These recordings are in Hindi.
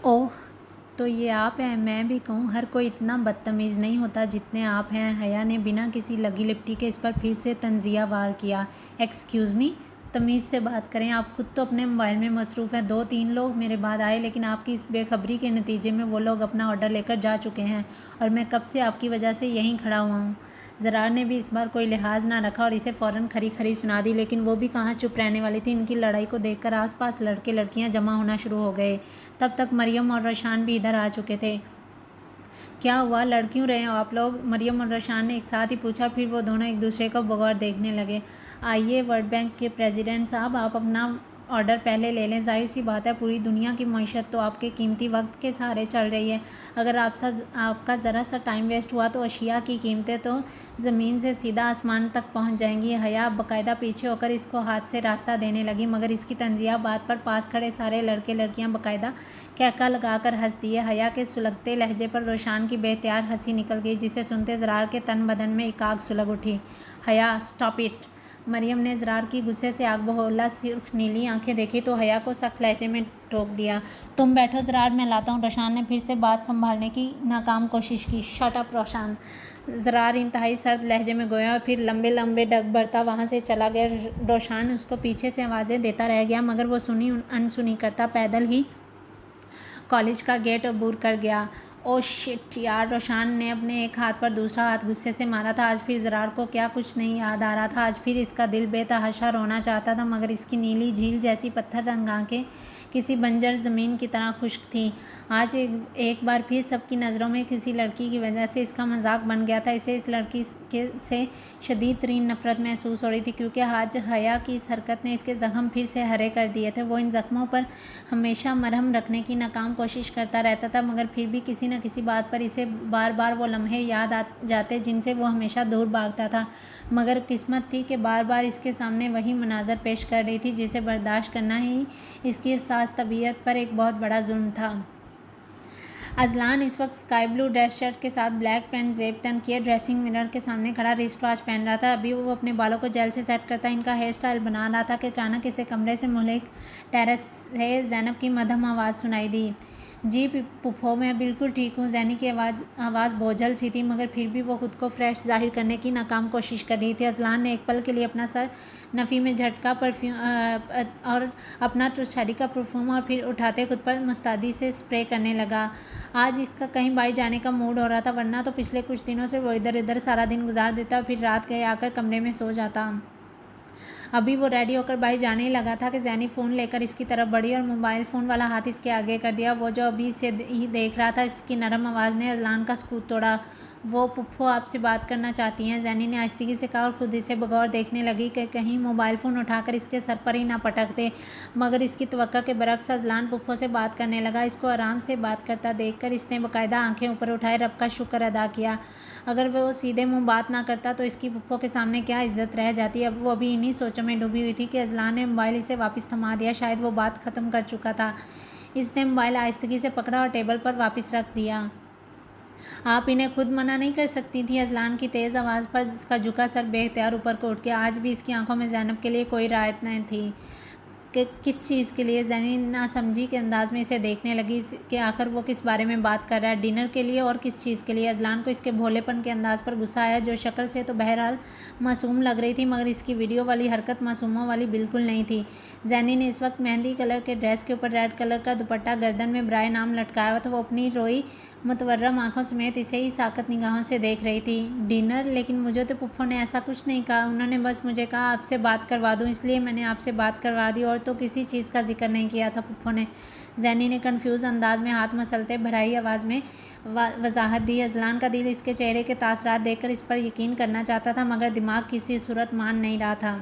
ओह! तो ये आप हैं। मैं भी कहूँ, हर कोई इतना बदतमीज़ नहीं होता जितने आप हैं। हया ने बिना किसी लगी-लिपटी के इस पर फिर से तंज़िया वार किया। एक्सक्यूज़ मी, तमीज़ से बात करें। आप खुद तो अपने मोबाइल में मसरूफ़ हैं। 2-3 लोग मेरे बाद आए, लेकिन आपकी इस बेखबरी के नतीजे में वो लोग अपना ऑर्डर लेकर जा चुके हैं और मैं कब से आपकी वजह से यहीं खड़ा हुआ हूँ। ज़रार ने भी इस बार कोई लिहाज ना रखा और इसे फ़ौरन खरी-खरी सुना दी, लेकिन वो भी कहाँ चुप रहने वाली थी। इनकी लड़ाई को देखकर आस-पास लड़के-लड़कियाँ जमा होना शुरू हो गए। तब तक मरियम और रशान भी इधर आ चुके थे। क्या हुआ, लड़ क्यों रहे हो आप लोग? मरियम और रशान ने एक साथ ही पूछा। फिर वो दोनों एक दूसरे को बगौर देखने लगे। आइए वर्ल्ड बैंक के प्रेसिडेंट साहब, आप अपना ऑर्डर पहले ले लें। जाहिर सी बात है, पूरी दुनिया की मईशत तो आपके कीमती वक्त के सहारे चल रही है। अगर आपका ज़रा सा टाइम वेस्ट हुआ तो अशिया की कीमतें तो ज़मीन से सीधा आसमान तक पहुंच जाएंगी। हया बाकायदा पीछे होकर इसको हाथ से रास्ता देने लगी, मगर इसकी तंजिया बात पर पास खड़े सारे लड़के लड़कियां बाकायदा कहका लगाकर हंस दिए। हया के सुलगते लहजे पर रोशान की बेहतियार हंसी निकल गई, जिसे सुनते ज़रार के तन बदन में एक आग सुलग उठी। हया, स्टॉप इट! मरियम ने ज़रार की गुस्से से आग बहोला सुर्ख नीली आंखें देखी तो हया को सख्त लहजे में टोक दिया। तुम बैठो ज़रार, मैं लाता हूँ। रोशान ने फिर से बात संभालने की नाकाम कोशिश की। Shut up Roshan! ज़रार इंतहाई सर्द लहजे में गोया और फिर लंबे लंबे डग भरता वहाँ से चला गया। रोशान उसको पीछे से आवाज़ें देता रह गया, मगर वो सुनी अनसुनी करता पैदल ही कॉलेज का गेट अबूर कर गया। ओ शिट यार! रोशान ने अपने एक हाथ पर दूसरा हाथ गुस्से से मारा था। आज फिर ज़रार को क्या कुछ नहीं याद आ रहा था। आज फिर इसका दिल बेतहाशा रोना चाहता था, मगर इसकी नीली झील जैसी पत्थर रंग आंखें किसी बंजर ज़मीन की तरह खुश्क थीं। आज एक बार फिर सबकी नज़रों में किसी लड़की की वजह से इसका मजाक बन गया था। इसे इस लड़की से शदीद तरीन नफरत महसूस हो रही थी, क्योंकि आज हया की इस हरकत ने इसके ज़ख्म फिर से हरे कर दिए थे। वो इन ज़ख्मों पर हमेशा मरहम रखने की नाकाम कोशिश करता रहता था, मगर फिर भी किसी न किसी बात पर इसे बार बार वो लम्हे याद आ जाते जिनसे वो हमेशा दूर भागता था। मगर किस्मत थी कि बार बार इसके सामने वही मनाजर पेश कर रही थी, जिसे बर्दाश्त करना ही इसकी साज़ तबीयत पर एक बहुत बड़ा जुल्म था। अजलान इस वक्त स्काई ब्लू ड्रेस शर्ट के साथ ब्लैक पैंट जेब तन किए ड्रेसिंग मिरर के सामने खड़ा रिस्ट वॉच पहन रहा था। अभी वो अपने बालों को जेल से सेट करता इनका हेयर स्टाइल बना रहा था कि अचानक इसे कमरे से मुहल्लिक टेरेस से ज़ैनब की मध्यम आवाज़ सुनाई दी। जी पुप्पो, मैं बिल्कुल ठीक हूँ। जैनी की आवाज़ बोझल सी थी, मगर फिर भी वो खुद को फ्रेश जाहिर करने की नाकाम कोशिश कर रही थी। अजलान ने एक पल के लिए अपना सर नफ़ी में झटका परफ्यूम और अपना टुशाडी का परफ्यूम और फिर उठाते खुद पर मुस्तैदी से स्प्रे करने लगा। आज इसका कहीं बाहर जाने का मूड हो रहा था, वरना तो पिछले कुछ दिनों से वो इधर उधर सारा दिन गुजार देता और फिर रात गए आकर कमरे में सो जाता। अभी वो रेडी होकर बाहर जाने ही लगा था कि जैनी फ़ोन लेकर इसकी तरफ बढ़ी और मोबाइल फ़ोन वाला हाथ इसके आगे कर दिया। वो जो अभी से ही देख रहा था, इसकी नरम आवाज़ ने अजलान का सकूत तोड़ा। वो पुप्पो आपसे बात करना चाहती हैं, जैनी ने आहिस्तगी से कहा और खुद इसे बगौर देखने लगी कि कहीं मोबाइल फ़ोन उठाकर इसके सर पर ही ना पटक दे। मगर इसकी तवक्का के बरक्स अजलान पुप्पो से बात करने लगा। इसको आराम से बात करता देखकर इसने बाकायदा आंखें ऊपर उठाए रब का शुक्र अदा किया। अगर वो सीधे मुंह बात ना करता तो इसकी पुप्पो के सामने क्या इज्जत रह जाती। अब वो अभी इन्हीं सोचों में डूबी हुई थी कि अजलान ने मोबाइल इसे वापस थमा दिया। शायद वो बात ख़त्म कर चुका था। इसने मोबाइल आहिस्तगी से पकड़ा और टेबल पर वापस रख दिया। आप इन्हें खुद मना नहीं कर सकती थी? अजलान की तेज़ आवाज़ पर इसका झुका सर बेख्तियार ऊपर को उठ गया। आज भी इसकी आंखों में ज़ैनब के लिए कोई राहत नहीं थी कि किस चीज़ के लिए। जैनी नासमझी के अंदाज में इसे देखने लगी कि आखिर वो किस बारे में बात कर रहा है। डिनर के लिए और किस चीज़ के लिए? अजलान को इसके भोलेपन के अंदाज पर गुस्सा आया, जो शक्ल से तो बहरहाल मासूम लग रही थी, मगर इसकी वीडियो वाली हरकत मासूमों वाली बिल्कुल नहीं थी। जैनी ने इस वक्त मेहंदी कलर के ड्रेस के ऊपर रेड कलर का दुपट्टा गर्दन में ब्राय नाम लटकाया हुआ था। वो अपनी रोई मुतवर्रम आंखों समेत इसे ही साकत निगाहों से देख रही थी। डिनर? लेकिन मुझे तो पुप्पो ने ऐसा कुछ नहीं कहा। उन्होंने बस मुझे कहा आपसे बात करवा दूं, इसलिए मैंने आपसे बात करवा दी, और तो किसी चीज़ का जिक्र नहीं किया था पुप्पो ने। जैनी ने कन्फ्यूज़ अंदाज में हाथ मसलते भराई आवाज़ में वजाहत दी। अजलान का दिल इसके चेहरे के तासरात देखकर इस पर यकीन करना चाहता था, मगर दिमाग किसी सूरत मान नहीं रहा था।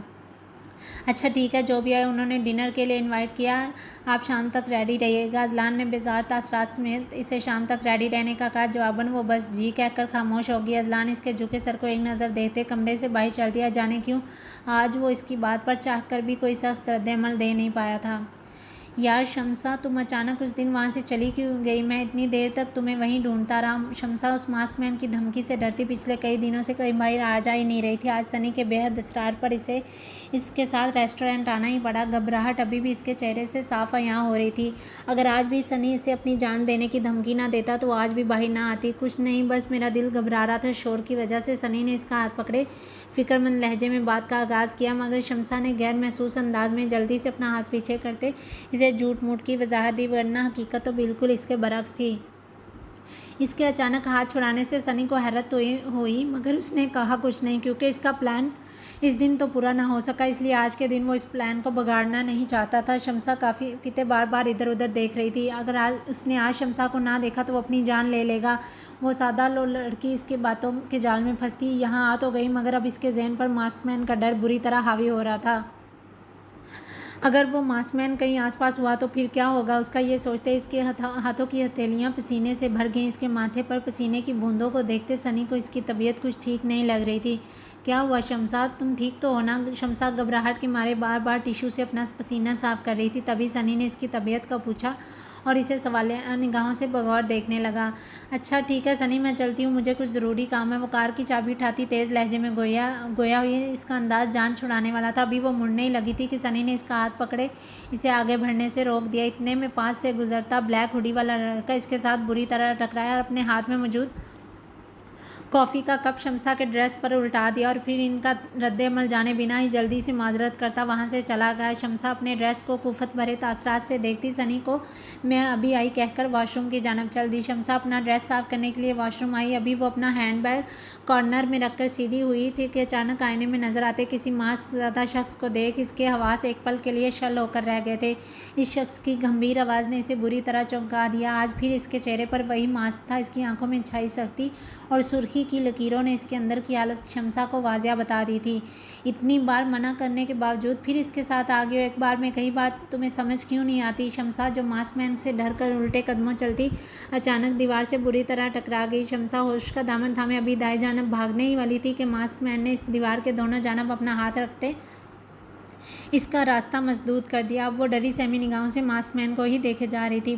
अच्छा ठीक है, जो भी है, उन्होंने डिनर के लिए इनवाइट किया, आप शाम तक रेडी रहिएगा। अजलान ने बेजार तासरात समेत इसे शाम तक रेडी रहने का कहा। जवाबन वो बस जी कहकर खामोश होगी। अजलान इसके झुके सर को एक नज़र देखते कमरे से बाहर चल दिया। जाने क्यों आज वो इसकी बात पर चाह कर भी कोई सख्त रद्द अमल दे नहीं पाया था। यार शम्सा, तुम अचानक उस दिन वहाँ से चली क्यों गई? मैं इतनी देर तक तुम्हें वहीं ढूंढता रहा। शम्सा उस मास्क मैन की धमकी से डरती पिछले कई दिनों से कहीं बाहर आ जा ही नहीं रही थी। आज सनी के बेहद इसरार पर इसे इसके साथ रेस्टोरेंट आना ही पड़ा। घबराहट अभी भी इसके चेहरे से साफ यहाँ हो रही थी। अगर आज भी सनी इसे अपनी जान देने की धमकी ना देता तो आज भी बाहर ना आती। कुछ नहीं, बस मेरा दिल घबरा रहा था शोर की वजह से। सनी ने इसका हाथ पकड़े फिक्रमंद लहजे में बात का आगाज़ किया, मगर शम्सा ने गैर महसूस अंदाज में जल्दी से अपना हाथ पीछे करते इसे झूठ मूठ की वजाहत दी, वरना हकीकत तो बिल्कुल इसके बरक्स थी। इसके अचानक हाथ छुड़ाने से सनी को हैरत तो हुई, मगर उसने कहा कुछ नहीं, क्योंकि इसका प्लान इस दिन तो पूरा ना हो सका, इसलिए आज के दिन वो इस प्लान को बिगाड़ना नहीं चाहता था। शम्सा काफ़ी पीते बार बार इधर उधर देख रही थी। अगर आज उसने आज शम्सा को ना देखा तो वो अपनी जान ले लेगा। वो सादा लो लड़की इसके बातों के जाल में फंसती यहाँ आ तो गई, मगर अब इसके जहन पर मास्कमैन का डर बुरी तरह हावी हो रहा था। अगर वो मास्कमैन कहीं आसपास हुआ तो फिर क्या होगा उसका? ये सोचते इसके हाथों की हथेलियाँ पसीने से भर गईं। इसके माथे पर पसीने की बूंदों को देखते सनी को इसकी तबीयत कुछ ठीक नहीं लग रही थी। क्या हुआ शम्सा, तुम ठीक तो हो ना? शम्सा घबराहट के मारे बार बार टिश्यू से अपना पसीना साफ कर रही थी। तभी सनी ने इसकी तबीयत का पूछा और इसे सवालिया निगाहों से बगौर देखने लगा। अच्छा ठीक है सनी, मैं चलती हूँ, मुझे कुछ ज़रूरी काम है। वो कार की चाबी उठाती तेज़ लहजे में गोया हुई इसका अंदाज जान छुड़ाने वाला था। अभी वो मुड़ने ही लगी थी कि सनी ने इसका हाथ पकड़े इसे आगे बढ़ने से रोक दिया। इतने में पास से गुजरता ब्लैक हुडी वाला लड़का इसके साथ बुरी तरह टकराया और अपने हाथ में मौजूद कॉफ़ी का कप शम्सा के ड्रेस पर उल्टा दिया और फिर इनका रद्द-ए-अमल जाने बिना ही जल्दी से माजरत करता वहाँ से चला गया। शम्सा अपने ड्रेस को कुफत भरे तासरात से देखती सनी को मैं अभी आई कहकर वॉशरूम की जानब चल दी। शम्सा अपना ड्रेस साफ करने के लिए वॉशरूम आई। अभी वो अपना हैंडबैग कॉर्नर में रखकर सीधी हुई थी कि अचानक आईने में नजर आते किसी मास्क ज़्यादा शख्स को देख इसके हवास एक पल के लिए शल होकर रह गए थे। इस शख्स की गंभीर आवाज़ ने इसे बुरी तरह चौंका दिया। आज फिर इसके चेहरे पर वही मास्क था। इसकी आंखों में छाई सख्ती और सुर्खी की लकीरों ने इसके अंदर की हालत शम्सा को वाज़िया बता दी थी। इतनी बार मना करने के बावजूद फिर इसके साथ आ गए हो। एक बार में कई बात तुम्हें समझ क्यों नहीं आती? शम्सा जो मास्कमैन से डर कर उल्टे कदमों चलती अचानक दीवार से बुरी तरह टकरा गई। शम्सा होश का दामन थामे अभी दाएं जानब भागने ही वाली थी कि मास्कमैन ने इस दीवार के दोनों जानब अपना हाथ रखते इसका रास्ता मसदूद कर दिया। अब वो डरी सहमी निगाहों से मास्कमैन को ही देखे जा रही थी।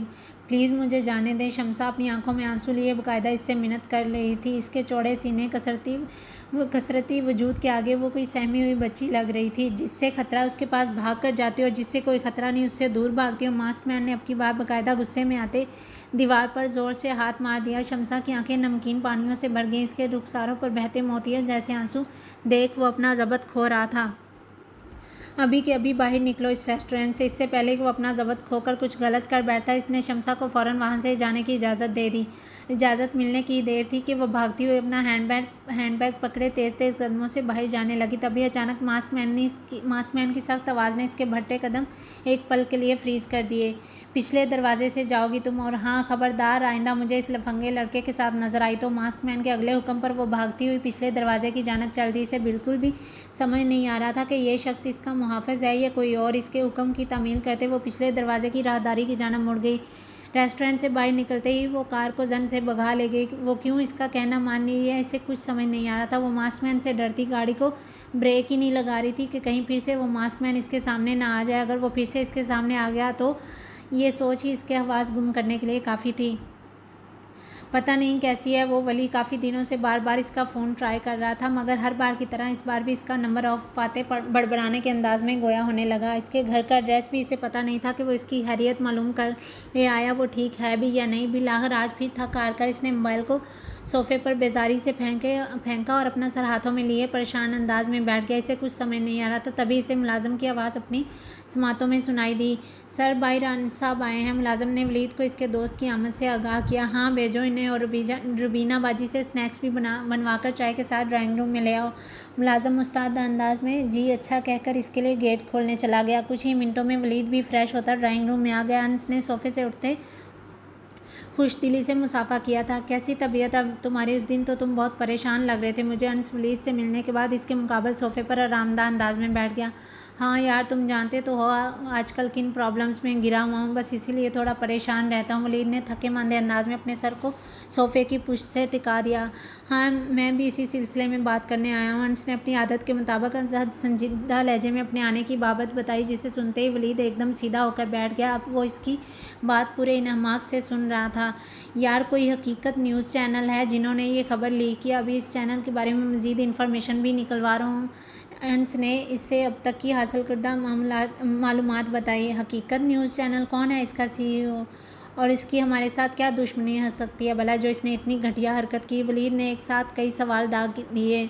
प्लीज़ मुझे जाने दें। शम्सा अपनी आंखों में आंसू लिए बाकायदा इससे मिन्नत कर रही थी। इसके चौड़े सीने कसरती वजूद के आगे वो कोई सहमी हुई बच्ची लग रही थी। जिससे खतरा उसके पास भाग कर जाती और जिससे कोई खतरा नहीं उससे दूर भागती। और मास्कमैन ने अब की बार बाकायदा गुस्से में आते दीवार पर ज़ोर से हाथ मार दिया। शम्सा की आंखें नमकीन पानियों से भर गईं। इसके रुखसारों पर बहते मोतियों जैसे आंसू देख वो अपना ज़ब्त खो रहा था। अभी के अभी बाहर निकलो इस रेस्टोरेंट से, इससे पहले कि वो अपना ज़ब्त खोकर कुछ गलत कर बैठता। इसने शम्सा को फ़ौरन वहाँ से जाने की इजाज़त दे दी। इजाज़त मिलने की देर थी कि वह भागती हुई अपना हैंडबैग पकड़े तेज़ तेज़ कदमों से बाहर जाने लगी। तभी अचानक मास्कमैन की सख्त आवाज़ ने इसके बढ़ते कदम एक पल के लिए फ्रीज़ कर दिए। पिछले दरवाजे से जाओगी तुम, और हाँ खबरदार आइंदा मुझे इस लफंगे लड़के के साथ नजर आई तो। मास्कमैन के अगले हुक्म पर वो भागती हुई पिछले दरवाजे की जानब चल दी। इसे बिल्कुल भी समझ नहीं आ रहा था कि ये शख्स इसका मुहाफ़िज़ है या कोई और। इसके हुक्म की तामील करते वो पिछले दरवाजे की राहदारी की जानब मुड़ गई। रेस्टोरेंट से बाहर निकलते ही वो कार को जन से भगा ले गई। वो क्यों इसका कहना मान रही है इसे कुछ समझ नहीं आ रहा था। वो मास्कमैन से डरती गाड़ी को ब्रेक ही नहीं लगा रही थी कि कहीं फिर से वो मास्कमैन इसके सामने ना आ जाए। अगर वो फिर से इसके सामने आ गया तो ये सोच ही इसके हवास गुम करने के लिए काफ़ी थी। पता नहीं कैसी है वो वली, काफ़ी दिनों से बार बार इसका फ़ोन ट्राई कर रहा था, मगर हर बार की तरह इस बार भी इसका नंबर ऑफ पाते बड़बड़ाने के अंदाज में गोया होने लगा। इसके घर का एड्रेस भी इसे पता नहीं था कि वो इसकी हैरियत मालूम कर ले आया वो ठीक है भी या नहीं। बिलाखिर आज फिर थक हार कर इसने मोबाइल को सोफ़े पर बेजारी से फेंका और अपना सर हाथों में लिए परेशान अंदाज में बैठ गया। इसे कुछ समझ नहीं आ रहा था। तभी इसे मुलाजिम की आवाज़ अपनी समातों में सुनाई दी। सर बाहर साहब आए हैं। मुलाजिम ने वलीद को इसके दोस्त की आमद से आगाह किया। हाँ भेजो इन्हें, और रुबीना बाजी से स्नैक्स भी बनवाकर चाय के साथ ड्राइंग रूम में ले आओ। मुलाजिम मुस्ताद अंदाज में जी अच्छा कहकर इसके लिए गेट खोलने चला गया। कुछ ही मिनटों में वलीद भी फ्रेश होता ड्राइंग रूम में आ गया। अंस ने सोफ़े से उठते खुशदिली से मुसाफा किया था। कैसी तबीयत अब तुम्हारी? उस दिन तो तुम बहुत परेशान लग रहे थे। मुझे अंस वलीद से मिलने के बाद इसके मुकाबल सोफ़े पर आरामदा अंदाज में बैठ गया। हाँ यार, तुम जानते तो हो आजकल किन प्रॉब्लम्स में गिरा हुआ हूँ, बस इसीलिए थोड़ा परेशान रहता हूँ। वलीद ने थके मांदे अंदाज में अपने सर को सोफ़े की पुश्त से टिका दिया। हाँ, मैं भी इसी सिलसिले में बात करने आया हूँ। अंस ने अपनी आदत के मुताबिक संजीदा लहजे में अपने आने की बाबत बताई, जिसे सुनते ही वलीद एकदम सीधा होकर बैठ गया। अब वो इसकी बात पूरे इन्हमाक से सुन रहा था। यार, कोई हकीकत न्यूज़ चैनल है जिन्होंने ये खबर लीक की? अभी इस चैनल के बारे में मज़ीद इन्फॉर्मेशन भी निकलवा रहा हूँ। अंस ने इससे अब तक की हासिल करदा मालूमात बताई। हकीकत न्यूज़ चैनल? कौन है इसका CEO और इसकी हमारे साथ क्या दुश्मनी हो सकती है भला जो इसने इतनी घटिया हरकत की? वलीद ने एक साथ कई सवाल दाग दिए।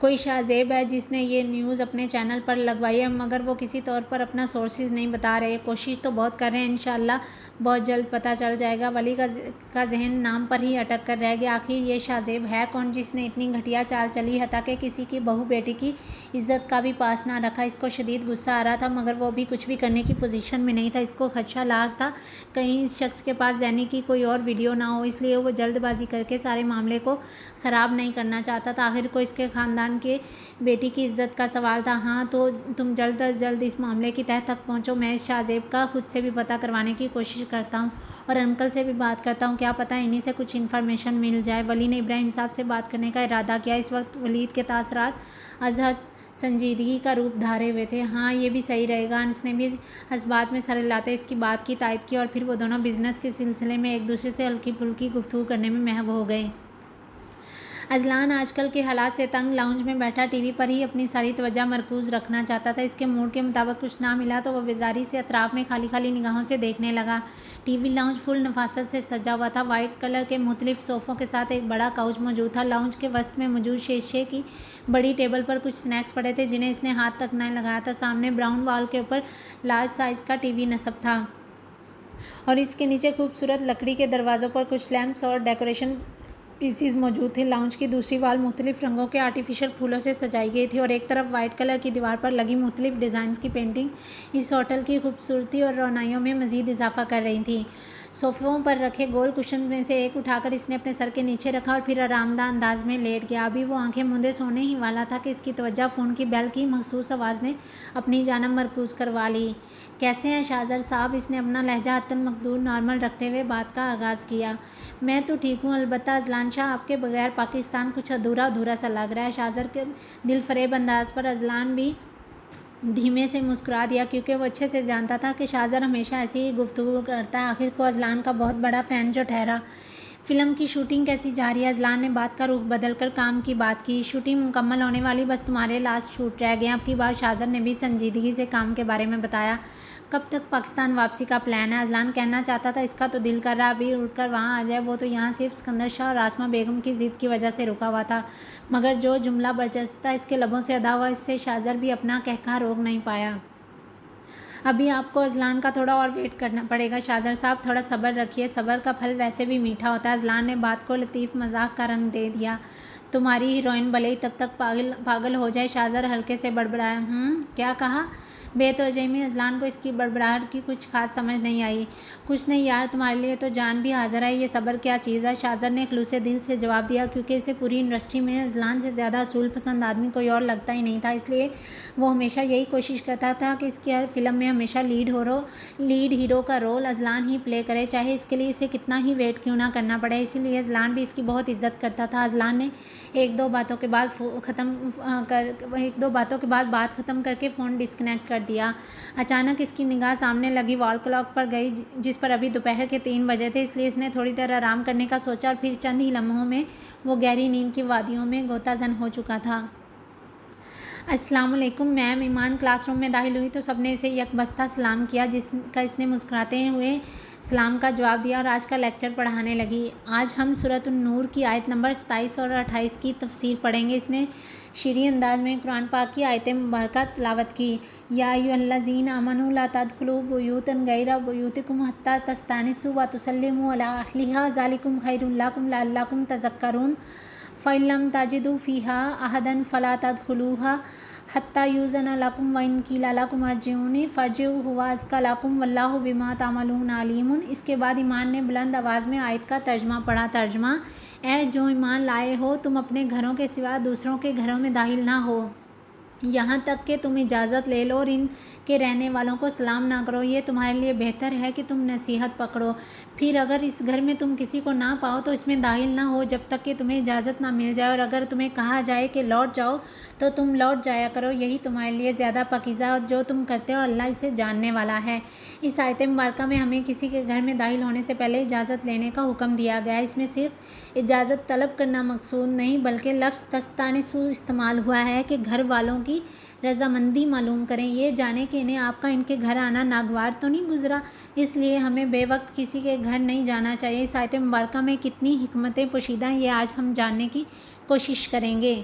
कोई शाहजेब है जिसने ये न्यूज़ अपने चैनल पर लगवाई है, मगर वो किसी तौर पर अपना सोर्सेज नहीं बता रहे। कोशिश तो बहुत कर रहे हैं, इंशाल्लाह बहुत जल्द पता चल जाएगा। वली का जहन नाम पर ही अटक कर रह गया। आखिर ये शाहजेब है कौन जिसने इतनी घटिया चाल चली, हता कि किसी की बहू बेटी की इज्जत का भी पास ना रखा। इसको शदीद गुस्सा आ रहा था, मगर वो भी कुछ भी करने की पोजीशन में नहीं था। इसको खदशा लाग था कहीं इस शख्स के पास जैनी की कोई और वीडियो ना हो, इसलिए वो जल्दबाजी करके सारे मामले को ख़राब नहीं करना चाहता था। आखिर को इसके ख़ानदान के बेटी की इज्जत का सवाल था। हाँ, तो तुम जल्द अज जल्द इस मामले की तह तक पहुँचो। मैं इस शाहजेब का खुद से भी पता करवाने की कोशिश करता हूँ और अंकल से भी बात करता हूँ, क्या पता इन्हीं से कुछ इन्फॉर्मेशन मिल जाए। वली ने इब्राहिम साहब से बात करने का इरादा किया। इस वक्त वलीद के तासरात अजहद संजीदगी का रूप धारे हुए थे। हाँ, ये भी सही रहेगा। अंस ने भी इस बात में सर हिलाते इसकी बात की तायद की और फिर वो दोनों बिजनेस के सिलसिले में एक दूसरे से हल्की फुल्की गुफ्तगू करने में महव हो गए। अजलान आजकल के हालात से तंग लाउंज में बैठा टीवी पर ही अपनी सारी तवज्जो मरकूज़ रखना चाहता था। इसके मूड के मुताबिक कुछ ना मिला तो वह बेजारी से अतराफ में खाली खाली निगाहों से देखने लगा। टीवी लाउंज फुल नफासत से सजा हुआ था। वाइट कलर के मुख्तलिफ सोफ़ों के साथ एक बड़ा काउच मौजूद था। लाउंज के वस्त में मौजूद शीशे की बड़ी टेबल पर कुछ स्नैक्स पड़े थे जिन्हें इसने हाथ तक न लगाया था। सामने ब्राउन वॉल के ऊपर लार्ज साइज़ का टीवी नस्ब था और इसके नीचे खूबसूरत लकड़ी के दरवाज़ों पर कुछ लैंप्स और डेकोरेशन पीसीज मौजूद थे। लाउंज की दूसरी वाल मुख्तलिफ रंगों के आर्टिफिशियल फूलों से सजाई गई थी और एक तरफ वाइट कलर की दीवार पर लगी मुख्तलिफ डिज़ाइन की पेंटिंग इस होटल की खूबसूरती और रोनाइयों में मज़ीद इजाफा कर रही थी। सोफ़ों पर रखे गोल कुशन में से एक उठाकर इसने अपने सर के नीचे रखा और फिर आरामदा अंदाज में लेट गया। अभी वो आंखें मूंदे सोने ही वाला था कि इसकी तवज्जो फ़ोन की बेल की मखसूस आवाज़ ने अपनी जानब मरकूज़ करवा ली। कैसे हैं शाहजर साहब? इसने अपना लहजा हत्तन मकदूर नॉर्मल रखते हुए बात का आगाज़ किया। मैं तो ठीक हूँ, अलबत्ता अजलान शाह, आपके बगैर पाकिस्तान कुछ अधूरा अधूरा सा लग रहा है। शाहजर के दिल फरेब अंदाज पर अजलान भी धीमे से मुस्कुरा दिया, क्योंकि वो अच्छे से जानता था कि शाहजर हमेशा ऐसी ही गुफ्तगू करता है। आखिर को अजलान का बहुत बड़ा फ़ैन जो ठहरा। फ़िल्म की शूटिंग कैसी जा रही है? अजलान ने बात का रुख बदल कर काम की बात की। शूटिंग मुकम्मल होने वाली, बस तुम्हारे लास्ट शूट रह गए। अब की बार शाहजर ने भी संजीदगी से काम के बारे में बताया। कब तक पाकिस्तान वापसी का प्लान है? अजलान कहना चाहता था इसका तो दिल कर रहा अभी उड़कर वहाँ आ जाए। वो तो यहाँ सिर्फ सिकंदर शाह और आसमा बेगम की ज़िद की वजह से रुका हुआ था, मगर जो जुमला बरजस्ता इसके लबों से अदा हुआ, इससे शाहजर भी अपना कहका रोक नहीं पाया। अभी आपको अजलान का थोड़ा और वेट करना पड़ेगा शाहजर साहब, थोड़ा सब्र रखिए। सब्र का फल वैसे भी मीठा होता है। अजलान ने बात को लतीफ़ मजाक का रंग दे दिया। तुम्हारी हीरोइन भले ही तब तक पागल हो जाए। शाहजर हल्के से बड़बड़ाया। क्या कहा? बेतवजही में अजलान को इसकी बड़बड़ाहट की कुछ खास समझ नहीं आई। कुछ नहीं यार, तुम्हारे लिए तो जान भी हाजिर है, ये सब्र क्या चीज़ है? शाहजर ने खलूसे दिल से जवाब दिया, क्योंकि इसे पूरी इंडस्ट्री में अजलान से ज़्यादा असूल पसंद आदमी कोई और लगता ही नहीं था। इसलिए वो हमेशा यही कोशिश करता था कि इसकी हर फिल्म में हमेशा लीड हीरो का रोल अजलान ही प्ले करे, चाहे इसके लिए इसे कितना ही वेट क्यों ना करना पड़े। इसीलिए अजलान भी इसकी बहुत इज्जत करता था। अजलान ने एक दो बातों के बाद बात ख़त्म करके फ़ोन डिस्कनेक्ट कर दिया। अचानक इसकी निगाह सामने लगी वॉल क्लॉक पर गई, जिस पर अभी दोपहर के 3 बजे थे। इसलिए इसने थोड़ी देर आराम करने का सोचा और फिर चंद ही लम्हों में वो गहरी नींद की वादियों में गोताजन हो चुका था। अस्सलाम वालेकुम मैम। ईमान क्लासरूम में दाखिल हुई तो सबने इसे यकबस्ता सलाम किया, जिसका इसने मुस्कुराते हुए सलाम का जवाब दिया और आज का लेक्चर पढ़ाने लगी। आज हम सूरत उन-नूर की आयत नंबर 27 और 28 की तफसीर पढ़ेंगे। इसने शीरी अंदाज में कुरान पाक की आयत मुबारका तिलावत की। या अय्युहल्लज़ीना आमनू ला तदखुलू बुयूतन गैरा बुयूतिकुम हत्ता तस्तानिसू व तुसल्लिमू अला अहलिहा ज़ालिकुम खैरुल लकुम लअल्लकुम तज़क्करून फ़इल्लम ताजिदू फ़ीहा अहदन फ़ला तदखुलूहा हत्ता यूज़न लकुम व इन क़ीला लकुम अर्जिऊन फ़र्जिऊ हुवा अज़का लकुम वल्लाहु बिमा तामलून अलीमुन। इसके बाद ईमान ने बुलंद आवाज़ में आयत का तर्जमा पढ़ा। तर्जमा: ऐ जो ईमान लाए हो, तुम अपने घरों के सिवा दूसरों के घरों में दाखिल ना हो। यहाँ तक कि तुम इजाज़त ले लो और इनके रहने वालों को सलाम ना करो। ये तुम्हारे लिए बेहतर है कि तुम नसीहत पकड़ो। फिर अगर इस घर में तुम किसी को ना पाओ तो इसमें दाखिल ना हो जब तक कि तुम्हें इजाज़त ना मिल जाए, और अगर तुम्हें कहा जाए कि लौट जाओ तो तुम लौट जाया करो। यही तुम्हारे लिए ज़्यादा पाकीज़ा, और जो तुम करते हो अल्लाह इसे जानने वाला है। इस आयत मुबारका में हमें किसी के घर में दाखिल होने से पहले इजाज़त लेने का हुक्म दिया गया है। इसमें सिर्फ इजाज़त तलब करना मकसूद नहीं, बल्कि लफ्ज़ दस्तानेसू इस्तेमाल हुआ है कि घर वालों की रजामंदी मालूम करें, ये जाने कि इन्हें आपका इनके घर आना नागवार तो नहीं गुजरा, इसलिए हमें बेवक्त किसी के घर नहीं जाना चाहिए। इस आयत मुबारका में कितनी हिकमतें पोशीदा हैं, ये आज हम जानने की कोशिश करेंगे।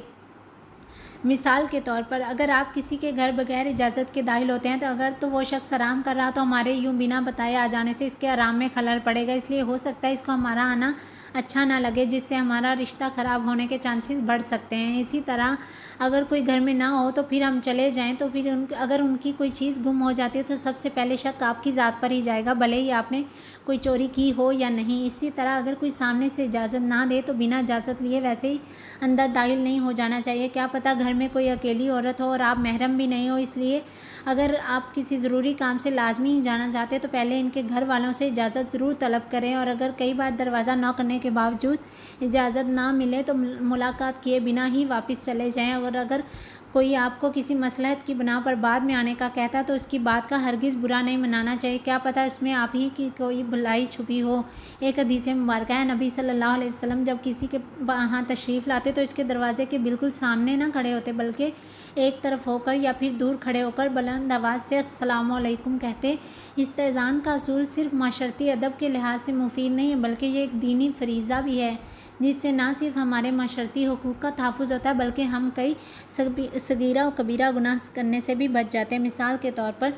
मिसाल के तौर पर, अगर आप किसी के घर बगैर इजाज़त के दाखिल होते हैं तो अगर तो वो शख्स आराम कर रहा तो हमारे यूं बिना बताए आ जाने से इसके आराम में खलल पड़ेगा, इसलिए हो सकता है इसको हमारा आना अच्छा ना लगे, जिससे हमारा रिश्ता ख़राब होने के चांसेस बढ़ सकते हैं। इसी तरह अगर कोई घर में ना हो तो फिर हम चले जाएं तो फिर अगर उनकी कोई चीज़ गुम हो जाती है तो सबसे पहले शक आपकी ज़ात पर ही जाएगा, भले ही आपने कोई चोरी की हो या नहीं। इसी तरह अगर कोई सामने से इजाज़त ना दे तो बिना इजाज़त लिए वैसे ही अंदर दाखिल नहीं हो जाना चाहिए। क्या पता घर में कोई अकेली औरत हो और आप महरम भी नहीं हो, इसलिए अगर आप किसी ज़रूरी काम से लाजमी ही जाना चाहते तो पहले इनके घर वालों से इजाज़त ज़रूर तलब करें, और अगर कई बार दरवाज़ा नॉक करने के बावजूद इजाज़त ना मिले तो मुलाकात किए बिना ही वापस चले जाएं। और अगर कोई आपको किसी मसलहत की बिना पर बाद में आने का कहता है तो उसकी बात का हरगिज़ बुरा नहीं मनाना चाहिए, क्या पता इसमें आप ही की कोई भलाई छुपी हो। एक हदीस मुबारक है, नबी सल्लल्लाहु अलैहि वसल्लम जब किसी के यहाँ तशरीफ़ लाते तो इसके दरवाज़े के बिल्कुल सामने ना खड़े होते, बल्कि एक तरफ होकर या फिर दूर खड़े होकर बुलंद आवाज़ से अस्सलामु अलैकुम कहते। इस्तेज़ान का असूल सिर्फ माशरती अदब के लिहाज से मुफीद नहीं है, बल्कि ये एक दीनी फरीज़ा भी है, जिससे ना सिर्फ हमारे माशरती हुकूक़ का तहफ़्फ़ुज़ होता है बल्कि हम कई सगीरा और कबीरा गुनाह करने से भी बच जाते हैं। मिसाल के तौर पर,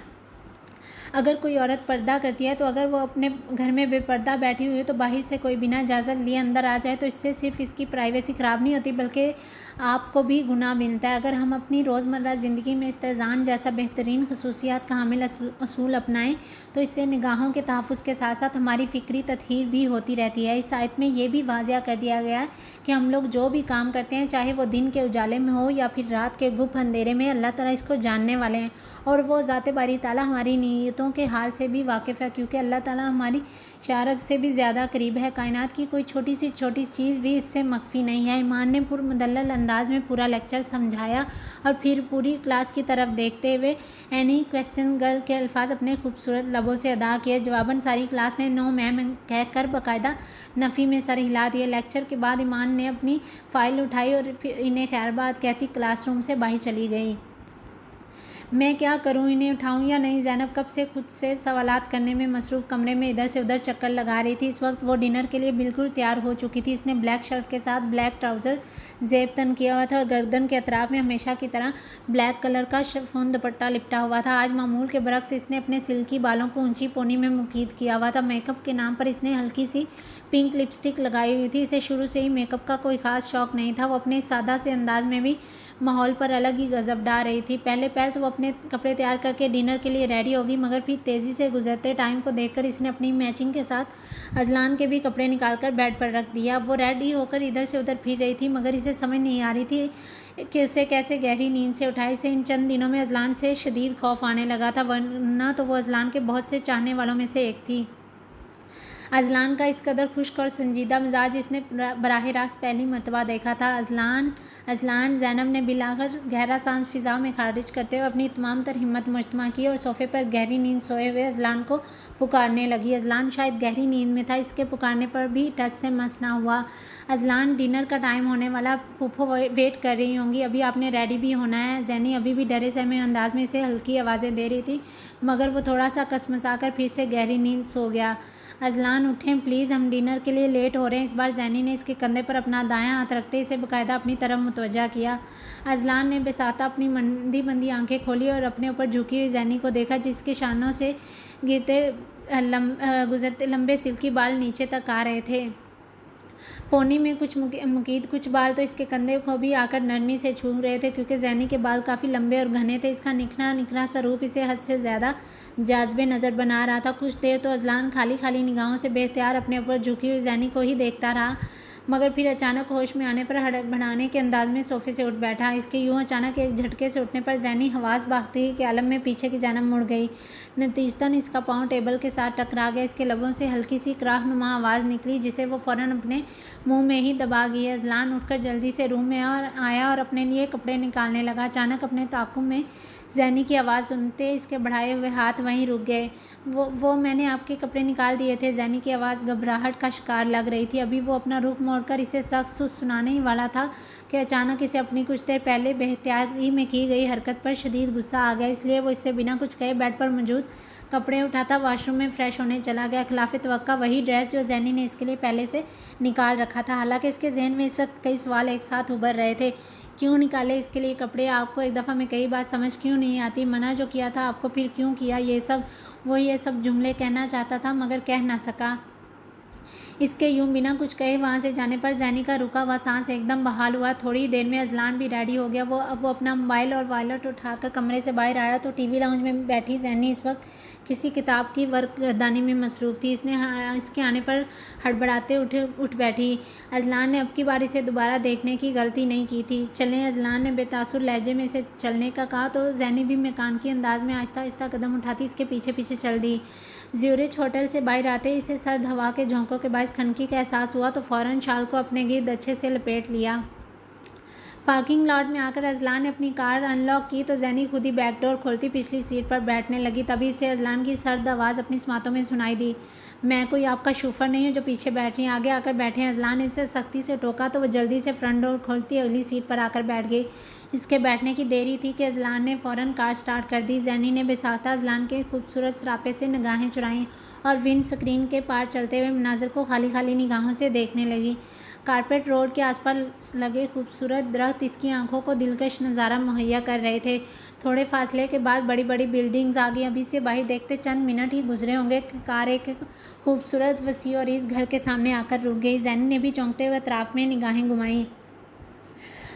अगर कोई औरत पर्दा करती है तो अगर वो अपने घर में बेपर्दा बैठी हुई है तो बाहर से कोई बिना इजाज़त लिए अंदर आ जाए तो इससे सिर्फ इसकी प्राइवेसी ख़राब नहीं होती बल्कि आपको भी गुनाह मिलता है। अगर हम अपनी रोज़मर्रा ज़िंदगी में इस्तेज़ान जैसा बेहतरीन खसूसियात का हामिल असूल अपनाएं तो इससे निगाहों के तहफ़्फ़ुज़ के साथ साथ हमारी फ़िक्री तत्हीर भी होती रहती है। इस आयत में ये भी वाज़िया कर दिया गया है कि हम लोग जो भी काम करते हैं, चाहे वो दिन के उजाले में हो या फिर रात के गुप्त अंधेरे में, अल्लाह ताला इसको जानने वाले हैं, और वो ज़ाते बारी ताला हमारी नीयतों के हाल से भी वाकिफ़ है, क्योंकि अल्लाह ताला हमारी शारक से भी ज़्यादा करीब है। कायनात की कोई छोटी सी छोटी चीज़ भी इससे मख्फी नहीं है। ईमान ने पुरमुदल्लल अंदाज में पूरा लेक्चर समझाया और फिर पूरी क्लास की तरफ देखते हुए एनी क्वेश्चन गर्ल के अल्फाज अपने खूबसूरत लबों से अदा किए। जवाबन सारी क्लास ने नो मैम कहकर बाकायदा नफ़ी में सर हिला दिए। लेक्चर के बाद ईमान ने अपनी फ़ाइल उठाई और फिर इन्हें खैरबाद कहती क्लासरूम से बाहर चली गई। मैं क्या करूं, इन्हें उठाऊं या नहीं? ज़ैनब कब से खुद से सवालात करने में मसरूफ़ कमरे में इधर से उधर चक्कर लगा रही थी। इस वक्त वो डिनर के लिए बिल्कुल तैयार हो चुकी थी। इसने ब्लैक शर्ट के साथ ब्लैक ट्राउज़र जेब तन किया हुआ था और गर्दन के अतराफ़ में हमेशा की तरह ब्लैक कलर का शिफॉन दुपट्टा लिपटा हुआ था। आज मामूल के बरक्स इसने अपने सिल्की बालों को ऊंची पोनी में मुकीद किया हुआ था। मेकअप के नाम पर इसने हल्की सी पिंक लिपस्टिक लगाई हुई थी। इसे शुरू से ही मेकअप का कोई ख़ास शौक़ नहीं था। वो अपने सादा से अंदाज में भी माहौल पर अलग ही गज़ब डाल रही थी। पहले पहल तो वो अपने कपड़े तैयार करके डिनर के लिए रेडी होगी, मगर फिर तेज़ी से गुजरते टाइम को देखकर इसने अपनी मैचिंग के साथ अजलान के भी कपड़े निकालकर बेड पर रख दिया। वो रेडी होकर इधर से उधर फिर रही थी, मगर इसे समझ नहीं आ रही थी कि उसे कैसे गहरी नींद से उठाए। इसे इन चंद दिनों में अजलान से शदीद खौफ आने लगा था, वरना तो वो अजलान के बहुत से चाहने वालों में से एक थी। अजलान का इस कदर खुश्क और संजीदा मिजाज इसने बराह रास्त पहली मरतबा देखा था। अजलान ज़ैनब ने बिलाकर गहरा सांस फ़िज़ा में खारिज करते हुए अपनी तमाम तर हिम्मत मुजतमा की और सोफ़े पर गहरी नींद सोए हुए अजलान को पुकारने लगी। अजलान शायद गहरी नींद में था, इसके पुकारने पर भी टस से मस ना हुआ। अजलान, डिनर का टाइम होने वाला, पुप्पो वेट कर रही होंगी, अभी आपने रेडी भी होना है। ज़ैनी अभी भी डरे सहमे अंदाज में इसे हल्की आवाज़ें दे रही थी, मगर वो थोड़ा सा कसमसाकर फिर से गहरी नींद सो गया। अजलान उठें प्लीज़, हम डिनर के लिए लेट हो रहे हैं। इस बार ज़ैनी ने इसके कंधे पर अपना दायां हाथ रखते इसे बाकायदा अपनी तरफ मुतवज्जा किया। अजलान ने बेसाता अपनी मंदी मंदी आंखें खोली और अपने ऊपर झुकी हुई ज़ैनी को देखा, जिसके शानों से गुजरते लंबे सिल्की बाल नीचे तक आ रहे थे। पोनी में कुछ मुकीद कुछ बाल तो इसके कंधे को भी आकर नरमी से छू रहे थे, क्योंकि ज़ैनी के बाल काफ़ी लंबे और घने थे। इसका निखरा निखरा स्वरूप इसे हद से ज़्यादा जाज़बे नज़र बना रहा था। कुछ देर तो अजलान खाली खाली निगाहों से बेख्तियार अपने ऊपर झुकी हुई ज़ैनी को ही देखता रहा, मगर फिर अचानक होश में आने पर हड़बड़ाने के अंदाज में सोफे से उठ बैठा। इसके यूं अचानक एक झटके से उठने पर ज़ैनी हवास बाख्ती के आलम में पीछे की जानब मुड़ गई। नतीजतन इसका पाँव टेबल के साथ टकरा गया। इसके लबों से हल्की सी क्राहनुमा आवाज़ निकली जिसे वो फ़ौरन अपने मुंह में ही दबा गई। अजलान उठकर जल्दी से रूम में आया और अपने लिए कपड़े निकालने लगा। अचानक अपने ताक़ुब में ज़ैनी की आवाज़ सुनते इसके बढ़ाए हुए हाथ वहीं रुक गए। वो मैंने आपके कपड़े निकाल दिए थे। ज़ैनी की आवाज़ घबराहट का शिकार लग रही थी। अभी वो अपना रुख मोड़कर इसे सख्त सुनाने ही वाला था कि अचानक इसे अपनी कुछ देर पहले बेख्तियारी में की गई हरकत पर शदीद गुस्सा आ गया। इसलिए वो इससे बिना कुछ कहे बेड पर मौजूद कपड़े उठाता वाशरूम में फ़्रेश होने चला गया। खिलाफ़े तवक्का वही ड्रेस जो ज़ैनी ने इसके लिए पहले से निकाल रखा था। हालांकि इसके जहन में इस वक्त कई सवाल एक साथ उभर रहे थे। क्यों निकाले इसके लिए कपड़े? आपको एक दफ़ा में कई बात समझ क्यों नहीं आती? मना जो किया था आपको फिर क्यों किया? ये सब जुमले कहना चाहता था मगर कह ना सका। इसके यूं बिना कुछ कहे वहाँ से जाने पर ज़ैनी का रुका हुआ सांस एकदम बहाल हुआ। थोड़ी देर में अजलान भी रेडी हो गया। वो अपना मोबाइल और वॉलेट उठाकर कमरे से बाहर आया तो टीवी लाउंज में बैठी ज़ैनी इस वक्त किसी किताब की वर्कदानी में मसरूफ़ थी। इसके आने पर हड़बड़ाते उठ बैठी। अजलान ने अब की बार इसे दोबारा देखने की गलती नहीं की थी। चलें, अजलान ने बेतासुर लहजे में इसे चलने का कहा तो ज़ैनी भी मेकानकी अंदाज में आहिस्ता आहिस्ता कदम उठाती इसके पीछे पीछे चल दी। ज्यूरिच होटल से बाहर आते इसे सर्द हवा के झोंकों के बायस खनकी का एहसास हुआ तो फ़ौरन शाल को अपने गिर्द अच्छे से लपेट लिया। पार्किंग लॉट में आकर अजलान ने अपनी कार अनलॉक की तो ज़ैनी खुद ही बैक डोर खोलती पिछली सीट पर बैठने लगी। तभी से अजलान की सर्द आवाज़ अपनी समातों में सुनाई दी। मैं कोई आपका शूफर नहीं हूँ जो पीछे बैठ रही हैं, आगे आकर बैठे हैं। अजलान ने इसे सख्ती से टोका तो वह जल्दी से फ्रंट डोर खोलती अगली सीट पर आकर बैठ गई। इसके बैठने की देरी थी कि अजलान ने फ़ौरन कार स्टार्ट कर दी। ज़ैनी ने बेसाख्ता अजलान के खूबसूरत सरापे से निगाहें चुराईं और विंड स्क्रीन के पार चलते हुए मनाज़र को खाली खाली निगाहों से देखने लगी। कारपेट रोड के आसपास लगे खूबसूरत दरख्त इसकी आंखों को दिलकश नज़ारा मुहैया कर रहे थे। थोड़े फासले के बाद बड़ी बड़ी बिल्डिंग्स आ गई। अभी से बाहर देखते चंद मिनट ही गुजरे होंगे कि कार एक खूबसूरत वसी और इस घर के सामने आकर रुक गई। ज़ैनी ने भी चौंकते हुए अतराफ में निगाहें घुमाईं।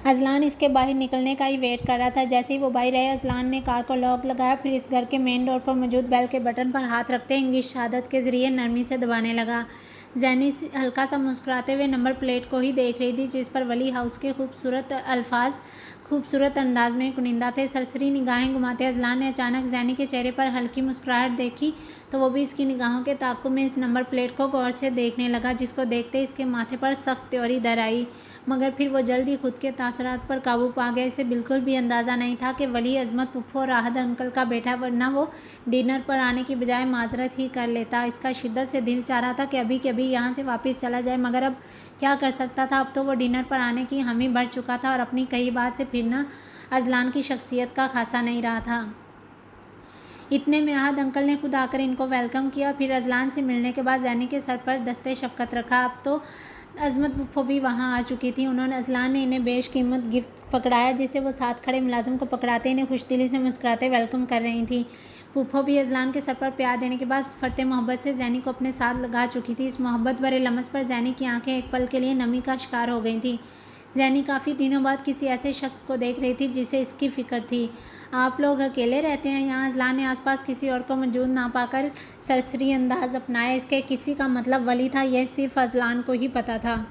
अजलान इसके बाहर निकलने का ही वेट कर रहा था। जैसे ही वो बाहर आए अजलान ने कार को लॉक लगाया, फिर इस घर के मेन डोर पर मौजूद बेल के बटन पर हाथ रखते इंगिश शहादत के ज़रिए नरमी से दबाने लगा। ज़ैनी हल्का सा मुस्कुराते हुए नंबर प्लेट को ही देख रही थी जिस पर वली हाउस के खूबसूरत अल्फाज खूबसूरत अंदाज में कुनिंदा थे। सरसरी निगाहें घुमाते अजलान ने अचानक ज़ैनी के चेहरे पर हल्की मुस्कुराहट देखी तो वो भी इसकी निगाहों के ताक़ुब में इस नंबर प्लेट को गौर से देखने लगा, जिसको देखते इसके माथे पर सख्त त्योरी दर आई। मगर फिर वो जल्द ही खुद के तासरात पर काबू पा गया। इसे बिल्कुल भी अंदाज़ा नहीं था कि वली अजमत पुप्पो और आहद अंकल का बेटा, वरना वो डिनर पर आने की बजाय माजरत ही कर लेता। इसका शिद्दत से दिल चाह रहा था कि अभी के अभी यहाँ से वापस चला जाए, मगर अब क्या कर सकता था। अब तो वो डिनर पर आने की हामी भर चुका था और अपनी कही बात से फिरना अजलान की शख्सियत का खासा नहीं रहा था। इतने में आहद अंकल ने खुद आकर इनको वेलकम किया। फिर अजलान से मिलने के बाद ज़ैनी के सर पर दस्ते शफ़क़त रखा। अब तो अजमत पुप्पो भी वहाँ आ चुकी थी। अजलान ने इन्हें बेशकीमत गिफ्ट पकड़ाया जिसे वो साथ खड़े मुलाजिम को पकड़ाते इन्हें खुशदिली से मुस्कुराते वेलकम कर रही थी। पुप्पो भी अजलान के सर पर प्यार देने के बाद फरते मोहब्बत से ज़ैनी को अपने साथ लगा चुकी थी। इस मोहब्बत भरे लम्स पर ज़ैनी की आंखें एक पल के लिए नमी का शिकार हो गई थी। ज़ैनी काफ़ी दिनों बाद किसी ऐसे शख्स को देख रही थी जिसे इसकी फ़िक्र थी। आप लोग अकेले रहते हैं यहाँ? अजलान ने आसपास किसी और को मौजूद ना पाकर सरसरी अंदाज अपनाया। इसके किसी का मतलब वली था, यह सिर्फ अजलान को ही पता था।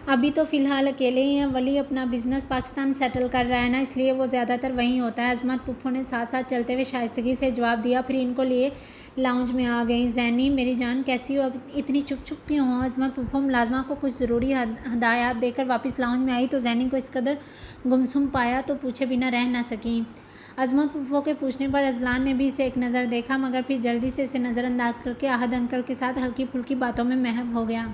अभी तो फ़िलहाल अकेले ही हैं। वली अपना बिज़नेस पाकिस्तान सेटल कर रहा है ना, इसलिए वो ज़्यादातर वहीं होता है। अजमत पुप्पो ने साथ साथ चलते हुए शाइस्तगी से जवाब दिया। फिर इनको लिए लाउंज में आ गई। ज़ैनी मेरी जान कैसी हो? अब इतनी चुप चुप क्यों हो? अजमत पुप्पो मुलाजमा को कुछ ज़रूरी हदायत देकर वापस लाउंज में आई तो ज़ैनी को इस कदर गुमसुम पाया तो पूछे बिना रह ना सकी। अजमत पुप्पो के पूछने पर अजलान ने भी इसे एक नज़र देखा, मगर फिर जल्दी से इसे नज़रअंदाज करके आहद अंकल के साथ हल्की फुल्की बातों में महव हो गया।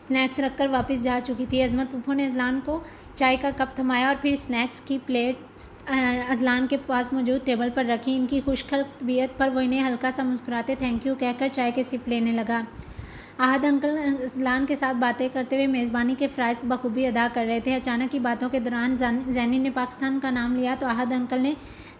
स्नैक्स रखकर वापस जा चुकी थी। अजमत पुप्पो ने अजलान को चाय का कप थमाया और फिर स्नैक्स की प्लेट अजलान के पास मौजूद टेबल पर रखी। इनकी खुशखल्क तबीयत पर वो इन्हें हल्का सा मुस्कुराते थैंक यू कहकर चाय के सिप लेने लगा। आहद अंकल अजलान के साथ बातें करते हुए मेज़बानी के फ़राइज़ बखूबी अदा कर रहे थे। अचानक की बातों के दौरान ज़ैनी ने पाकिस्तान का नाम लिया तो आहद अंकल ने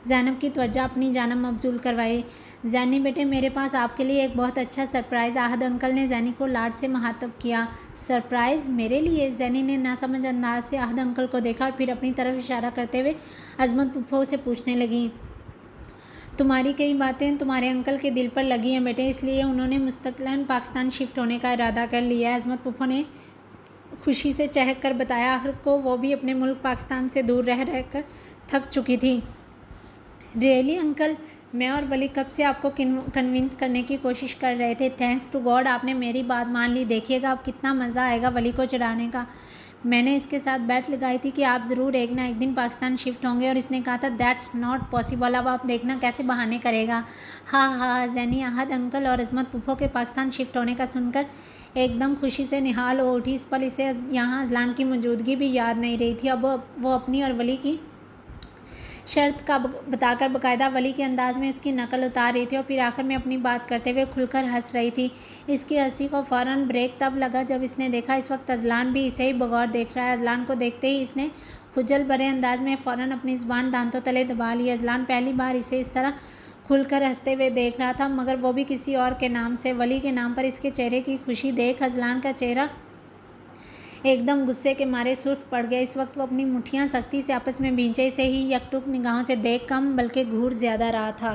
ज़ैनब की तवज्जो अपनी जानब मबजूल करवाई। ज़ैनी बेटे, मेरे पास आपके लिए एक बहुत अच्छा सरप्राइज़। आहद अंकल ने ज़ैनी को लाड से मुखातब किया। सरप्राइज़ मेरे लिए? ज़ैनी ने नासमझ अंदाज से आहद अंकल को देखा और फिर अपनी तरफ इशारा करते हुए अजमत पुप्पो से पूछने लगी। तुम्हारी कई बातें तुम्हारे अंकल के दिल पर लगी हैं बेटे, इसलिए उन्होंने मुस्तकिलन पाकिस्तान शिफ्ट होने का इरादा कर लिया है। अजमत फूफो ने खुशी से चहक कर बताया। आखिर को वो भी अपने मुल्क पाकिस्तान से दूर रह रहकर थक चुकी थी। रियली अंकल, मैं और वली कब से आपको कन्विंस करने की कोशिश कर रहे थे। थैंक्स टू गॉड आपने मेरी बात मान ली। देखिएगा अब कितना मज़ा आएगा वली को चढ़ाने का। मैंने इसके साथ बैट लगाई थी कि आप ज़रूर एक ना एक दिन पाकिस्तान शिफ्ट होंगे और इसने कहा था दैट्स नॉट पॉसिबल। अब आप देखना कैसे बहाने करेगा। हाँ हाँ, जैनी आहद अंकल और अजमत फूफो के पाकिस्तान शिफ्ट होने का सुनकर एकदम खुशी से निहाल हो उठी। इस पल इसे यहाँ अजलान की मौजूदगी भी याद नहीं रही थी। अब वो अपनी और वली की शर्त का बताकर बाकायदा वली के अंदाज में इसकी नकल उतार रही थी और फिर आखिर में अपनी बात करते हुए खुलकर हंस रही थी। इसकी हंसी को फ़ौरन ब्रेक तब लगा जब इसने देखा इस वक्त अजलान भी इसे ही बगौर देख रहा है। अजलान को देखते ही इसने खुजल भरे अंदाज में फ़ौरन अपनी ज़ुबान दांतों तले दबा ली। अजलान पहली बार इसे इस तरह खुलकर हंसते हुए देख रहा था, मगर वो भी किसी और के नाम से। वली के नाम पर इसके चेहरे की खुशी देख अजलान का चेहरा एकदम गुस्से के मारे सुर्ख पड़ गया। इस वक्त वो अपनी मुट्ठियां सख्ती से आपस में भींचे, से ही यकटुक निगाहों से देख कम बल्कि घूर ज़्यादा रहा था।